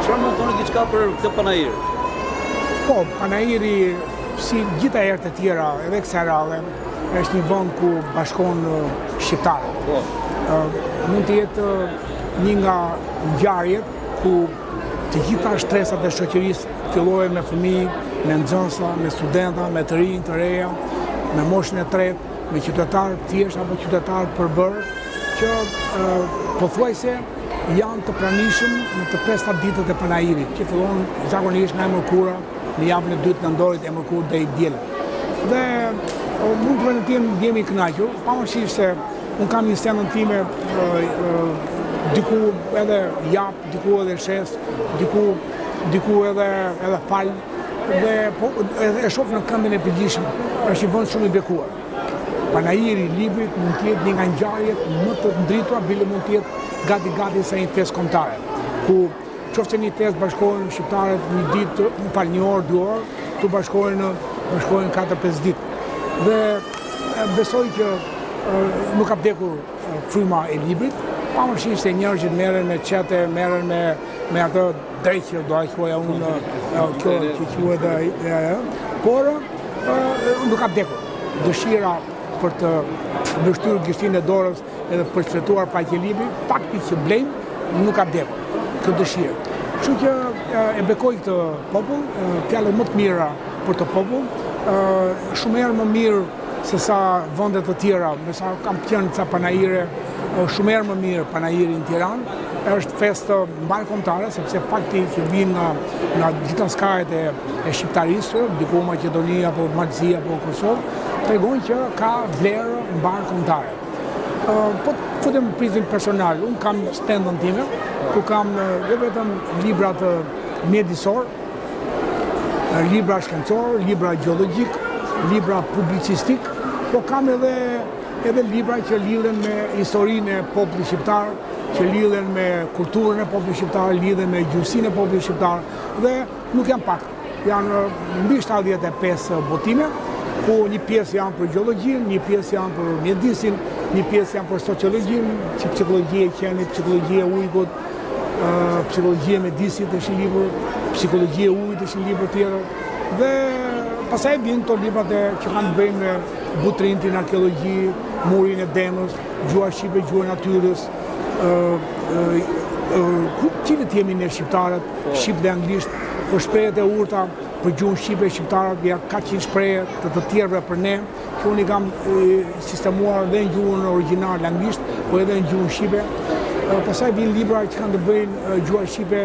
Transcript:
Çfarë mund të thoni diçka për këtë panajir? Po, panajiri, si gjitha herët e tjera, edhe kësaj radhe, është një vend ku bashkon shqiptarët. Po. Mund të jetë një nga ngjarjet ku të gjitha shtresat e shoqërisë fillojnë me fëmijë, me nxënësa, me studenta, me të rinj, të reja, me moshën e tretë, me qytetarë thjesht apo qytetarë përbërë, që pothuajse janë të pranishëm në të 5 ditët e panajirit, që fillon zakonisht nga e mërkura, në javën e dytë në ndorit e mërkur dhe i dielën. Dhe mund të vërtetim jemi kënaqur, pavarësisht se unë kam një sendën time diku edhe jap, diku edhe shes, diku edhe fal, dhe e shoh në këmbën e përgjithshme, është një vend shumë i bekuar. Panajiri i librit mund të jetë një nga ngjarjet më të ndritura, bile mund të jetë gati sa një festë kombëtare, ku qoftë një festë bashkohen shqiptarët një ditë, një orë, 2 orë, tu bashkohen 4-5 ditë. Dhe besoj që nuk ka vdekur fryma e librit, pavarësisht se njerëzit merren me çete, merren me atë drejtë, do të thoja unë, kjo që quhet, por nuk ka vdekur. Dëshira për të mbështyr gishtinë e dorës edhe për të tretuar faqe libri, fakti që blejmë, nuk ka vdekur këtë dëshirë. Kështu që e bekoj këtë popull, fjalë më të mira për të popull, shumë herë më mirë se sa vendet të tjera, me sa kam qenë ca panajire, shumë herë më mirë panajiri në Tiranë, është festë mbarkombëtare, sepse fakti që vinë nga gjitha skajet e shqiptarisë, diku Maqedoni apo Malzi apo Kosovë, tregon që ka vlerë mbarkombëtare. Po futem në prizën personal, unë kam stendën time, ku kam jo vetëm libra të mjedisor, libra shkencor, libra gjeologjik, libra publicistik, po kam edhe libra që lidhen me historinë e popullit shqiptar, që lidhen me kulturën e popullit shqiptar, lidhen me gjuhësinë e popullit shqiptar, dhe nuk janë pak. Janë mbi 75 botime, ku një pjesë janë për gjeologjinë, një pjesë janë për mjedisin, një pjesë janë për sociologjin, që psikologjia e qenit, psikologjia e ujkut, psikologjia e mjedisit është një libër, psikologjia e ujit është një libër tjetër, dhe pastaj vijnë këto librat që kanë të bëjnë me butrintin, arkeologji, murin e Demës, gjuha shqipe, gjuha natyrës, cilët jemi ne shqiptarët, shqip dhe anglisht, për shprehjet e urta, për gjuhën shqipe shqiptarët, ka 100 shprehje të tjerëve për ne, që unë i kam sistemuar dhe në gjuhën origjinal anglisht, po edhe në gjuhën shqipe. Pastaj vijnë libra që kanë të bëjnë gjuha shqipe